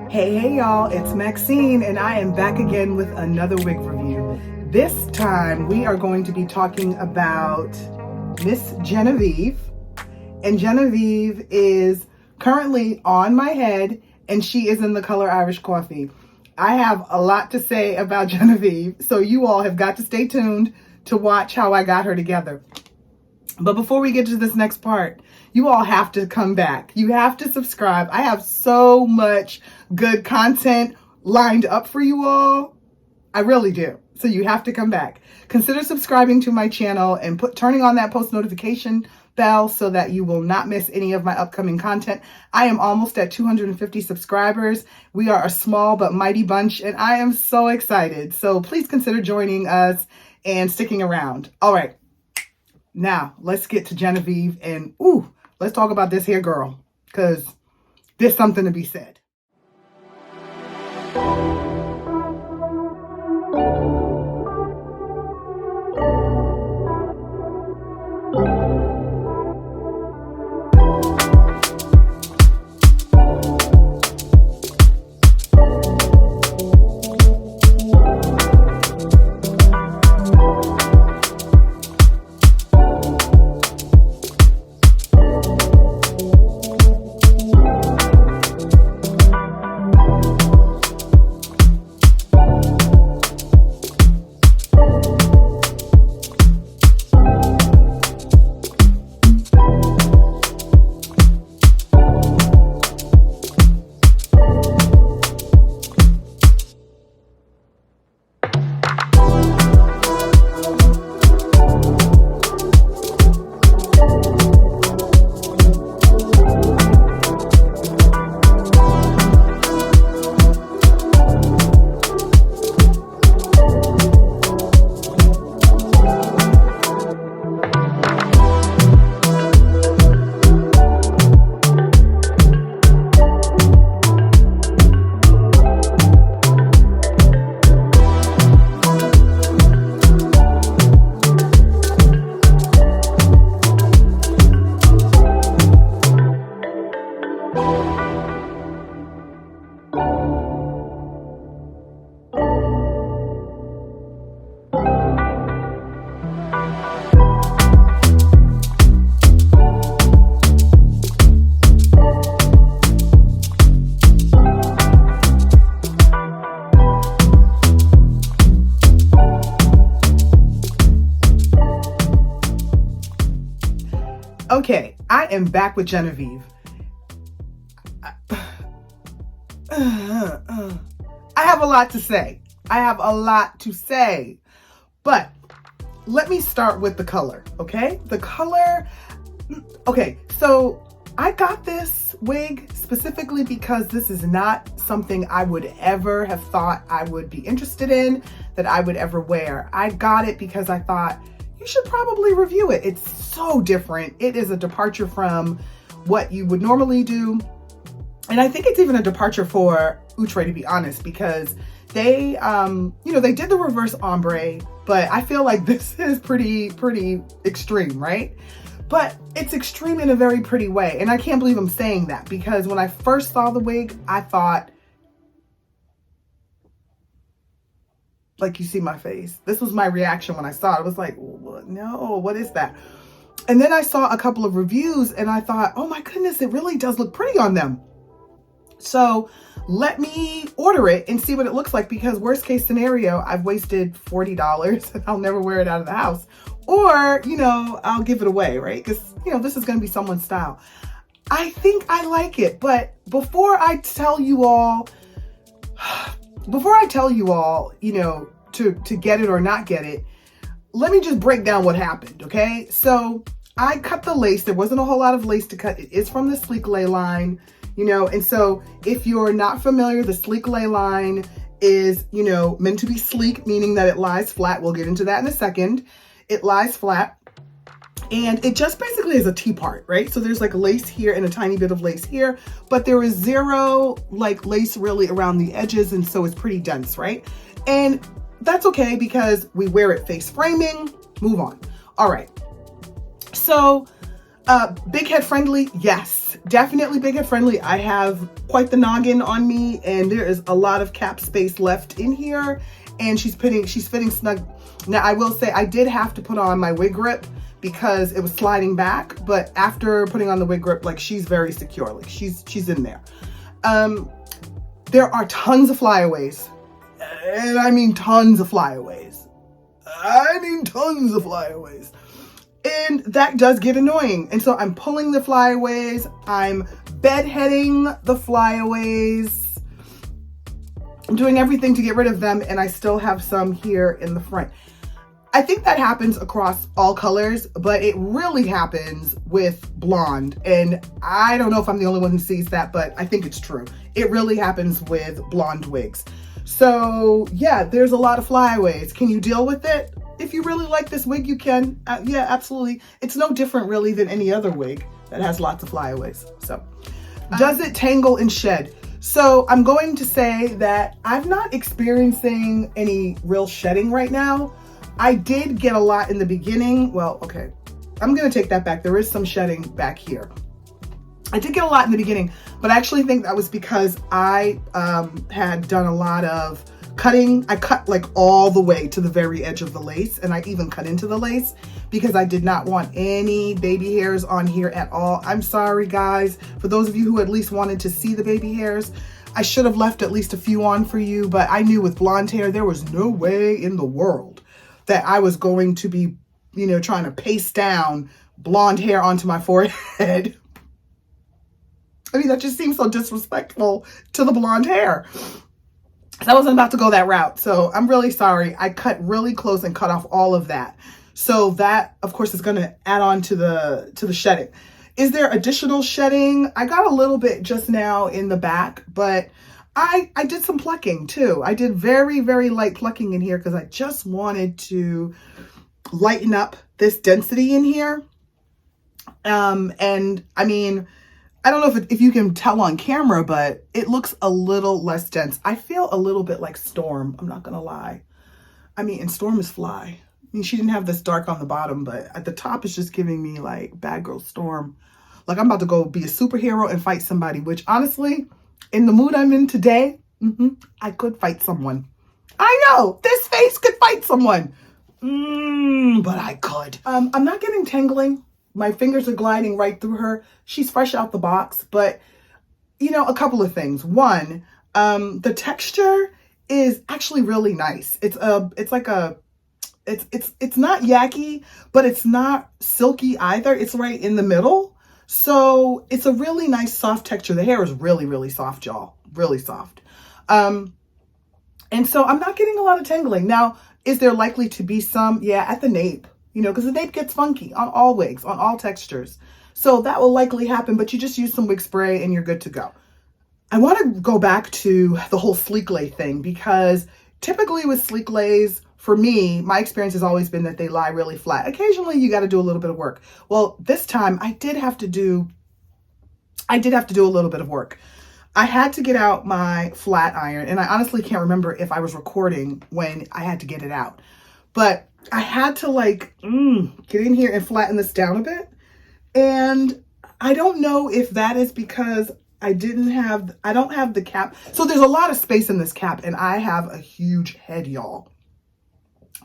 Hey y'all, it's Maxine and I am back again with another wig review. This time we are going to be talking about Miss Genevive. And Genevive is currently on my head and she is in the color Irish Coffee. I have a lot to say about Genevive, so you all have got to stay tuned to watch how I got her together. But before we get to this next part, you all have to come back. You have to subscribe. I have so much good content lined up for you all. I really do. So you have to come back. Consider subscribing to my channel and turning on that post notification bell so that you will not miss any of my upcoming content. I am almost at 250 subscribers. We are a small but mighty bunch and I am so excited. So please consider joining us and sticking around. All right. Now, let's get to Genevive and, let's talk about this hair girl, because there's something to be said. Okay, I am back with Genevive. I have a lot to say. But let me start with the color, okay? The color, okay, so I got this wig specifically because this is not something I would ever have thought I would be interested in, that I would ever wear. I got it because I thought, you should probably review it. It's so different. It is a departure from what you would normally do. And I think it's even a departure for Outre, to be honest, because they, they did the reverse ombre, but I feel like this is pretty extreme, right? But it's extreme in a very pretty way. And I can't believe I'm saying that because when I first saw the wig, I thought, like, you see my face. This was my reaction when I saw it. I was like, no, what is that? And then I saw a couple of reviews and I thought, oh my goodness, it really does look pretty on them. So let me order it and see what it looks like, because worst case scenario, I've wasted $40 and I'll never wear it out of the house. Or, I'll give it away, right? Because, this is going to be someone's style. I think I like it. But before I tell you all, to get it or not get it, let me just break down what happened, okay? So I cut the lace. There wasn't a whole lot of lace to cut. It is from the Sleeklay line, and so if you're not familiar, the Sleeklay line is, meant to be sleek, meaning that it lies flat. We'll get into that in a second. It lies flat. And it just basically is a T-part, right? So there's like lace here and a tiny bit of lace here, but there is zero like lace really around the edges. And so it's pretty dense, right? And that's okay because we wear it face framing. Move on. All right. So Big head friendly, yes, definitely big head friendly. I have quite the noggin on me, and there is a lot of cap space left in here, and she's fitting snug. Now I will say I did have to put on my wig grip because it was sliding back, but after putting on the wig grip, like, she's very secure, like she's in there. There are tons of flyaways, and I mean tons of flyaways. And that does get annoying. And so I'm pulling the flyaways, I'm bedheading the flyaways, I'm doing everything to get rid of them, and I still have some here in the front. I think that happens across all colors, but it really happens with blonde. And I don't know if I'm the only one who sees that, but I think it's true. It really happens with blonde wigs. So yeah, there's a lot of flyaways. Can you deal with it? If you really like this wig, you can. Yeah, absolutely. It's no different really than any other wig that has lots of flyaways. So does it tangle and shed? So I'm going to say that I'm not experiencing any real shedding right now. I did get a lot in the beginning. Well, okay, I'm gonna take that back. There is some shedding back here. I did get a lot in the beginning, but I actually think that was because I had done a lot of cutting. I cut like all the way to the very edge of the lace, and I even cut into the lace because I did not want any baby hairs on here at all. I'm sorry guys, for those of you who at least wanted to see the baby hairs. I should have left at least a few on for you, but I knew with blonde hair, there was no way in the world that I was going to be, you know, trying to paste down blonde hair onto my forehead. I mean, that just seems so disrespectful to the blonde hair. I wasn't about to go that route. So I'm really sorry. I cut really close and cut off all of that. So that, of course, is going to add on to the shedding. Is there additional shedding? I got a little bit just now in the back, but I did some plucking too. I did very, very light plucking in here because I just wanted to lighten up this density in here. And I mean, I don't know if you can tell on camera, but it looks a little less dense. I feel a little bit like Storm. I'm not going to lie. I mean, and Storm is Fly. I mean, she didn't have this dark on the bottom, but at the top it's just giving me like Bad Girl Storm. Like I'm about to go be a superhero and fight somebody, which honestly, in the mood I'm in today, I could fight someone. I know, this face could fight someone. But I could. I'm not getting tangling. My fingers are gliding right through her. She's fresh out the box, but you know, a couple of things. One, the texture is actually really nice. It's not yucky, but it's not silky either. It's right in the middle. So it's a really nice soft texture. The hair is really, really soft, y'all. Really soft. And so I'm not getting a lot of tangling. Now, is there likely to be some? Yeah, at the nape, you know, because the nape gets funky on all wigs, on all textures. So that will likely happen, but you just use some wig spray and you're good to go. I want to go back to the whole Sleeklay thing because typically with Sleeklays, for me, my experience has always been that they lie really flat. Occasionally you got to do a little bit of work. Well, this time I did have to do a little bit of work. I had to get out my flat iron, and I honestly can't remember if I was recording when I had to get it out, but I had to like get in here and flatten this down a bit. And I don't know if that is because I don't have the cap. So there's a lot of space in this cap, and I have a huge head, y'all.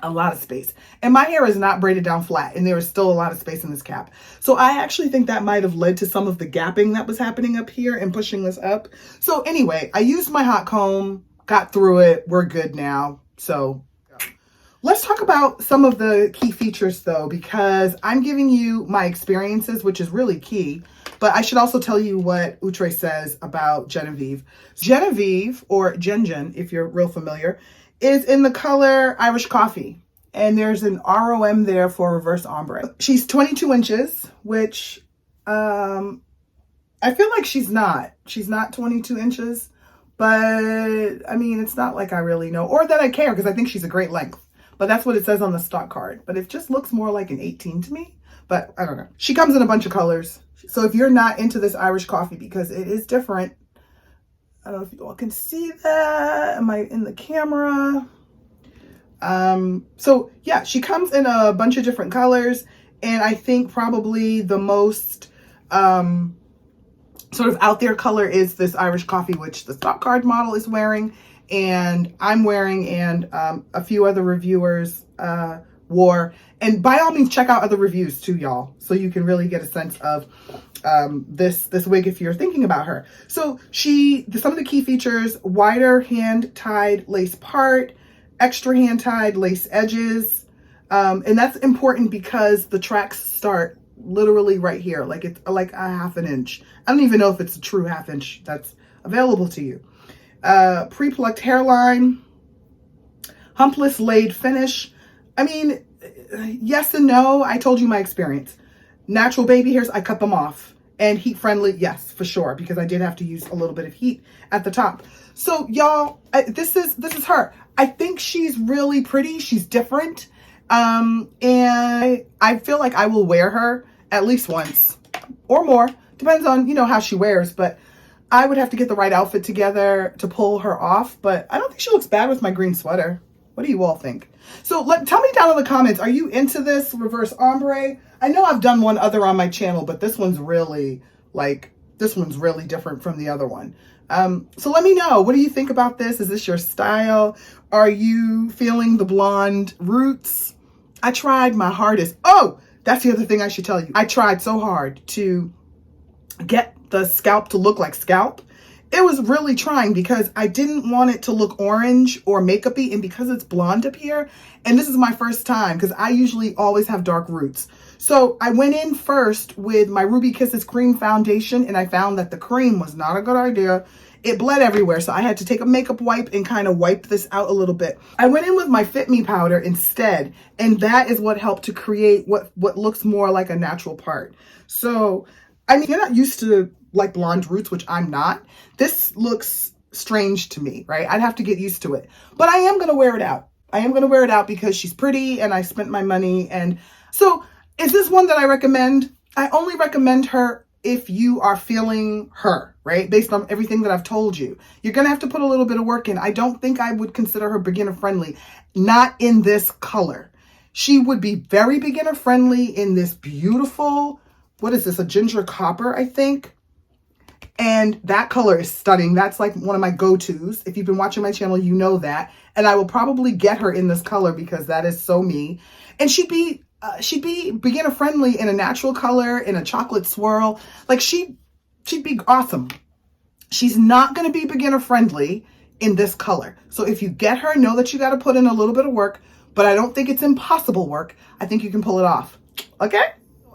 A lot of space. And my hair is not braided down flat, and there is still a lot of space in this cap. So I actually think that might have led to some of the gapping that was happening up here and pushing this up. So anyway, I used my hot comb, got through it. We're good now. So let's talk about some of the key features though, because I'm giving you my experiences, which is really key. But I should also tell you what Outre says about Genevive. Genevive, or Gen, if you're real familiar, is in the color Irish Coffee. And there's an ROM there for reverse ombre. She's 22 inches, which I feel like she's not 22 inches. But I mean, it's not like I really know, or that I care, because I think she's a great length. But that's what it says on the stock card. But it just looks more like an 18 to me. But I don't know. She comes in a bunch of colors. So if you're not into this Irish Coffee, because it is different, I don't know if you all can see that. Am I in the camera? So yeah, she comes in a bunch of different colors. And I think probably the most sort of out there color is this Irish Coffee, which the stock card model is wearing, and I'm wearing, and a few other reviewers wore. And by all means, check out other reviews too, y'all, so you can really get a sense of this wig if you're thinking about her. So some of the key features: wider hand-tied lace part, extra hand-tied lace edges, and that's important because the tracks start literally right here, like it's like a ½ an inch. I don't even know if it's a true ½ inch that's available to you. Pre-plucked hairline, humpless laid finish. I mean, yes and no. I told you my experience. Natural baby hairs, I cut them off. And heat friendly, yes, for sure, because I did have to use a little bit of heat at the top. So y'all, this is her. I think she's really pretty. She's different. And I feel like I will wear her at least once or more. Depends on, you know, how she wears, but I would have to get the right outfit together to pull her off. But I don't think she looks bad with my green sweater. What do you all think? So tell me down in the comments, are you into this reverse ombre? I know I've done one other on my channel, but this one's really different from the other one. So let me know, what do you think about this? Is this your style? Are you feeling the blonde roots? I tried my hardest. Oh, that's the other thing I should tell you. I tried so hard to get the scalp to look like scalp. It was really trying because I didn't want it to look orange or makeup-y, and because it's blonde up here, and this is my first time because I usually always have dark roots. So I went in first with my Ruby Kisses cream foundation, and I found that the cream was not a good idea. It bled everywhere, so I had to take a makeup wipe and kind of wipe this out a little bit. I went in with my Fit Me powder instead, and that is what helped to create what looks more like a natural part. So, I mean, if you're not used to like blonde roots, which I'm not, this looks strange to me, right? I'd have to get used to it. But I am going to wear it out. I am going to wear it out because she's pretty and I spent my money. And so is this one that I recommend? I only recommend her if you are feeling her, right? Based on everything that I've told you. You're going to have to put a little bit of work in. I don't think I would consider her beginner friendly, not in this color. She would be very beginner friendly in this beautiful, what is this? A ginger copper, I think. And that color is stunning. That's like one of my go-tos. If you've been watching my channel, you know that. And I will probably get her in this color because that is so me. And she'd be beginner friendly in a natural color, in a chocolate swirl. Like she'd be awesome. She's not going to be beginner friendly in this color. So if you get her, know that you got to put in a little bit of work, but I don't think it's impossible work. I think you can pull it off. Okay?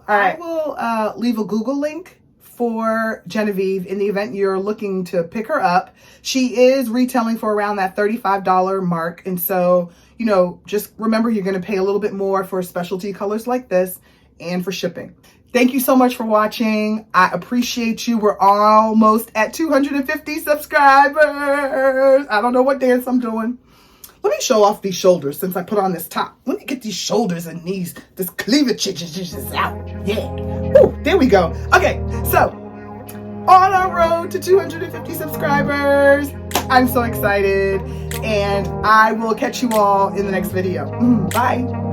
All right. I will leave a Google link for Genevieve in the event you're looking to pick her up. She is retailing for around that $35 mark. And so, you know, just remember you're going to pay a little bit more for specialty colors like this and for shipping. Thank you so much for watching. I appreciate you. We're almost at 250 subscribers. I don't know what dance I'm doing. Let me show off these shoulders since I put on this top. Let me get these shoulders and this cleavage out. Yeah. Woo, there we go. Okay, so on our road to 250 subscribers. I'm so excited, and I will catch you all in the next video. Bye.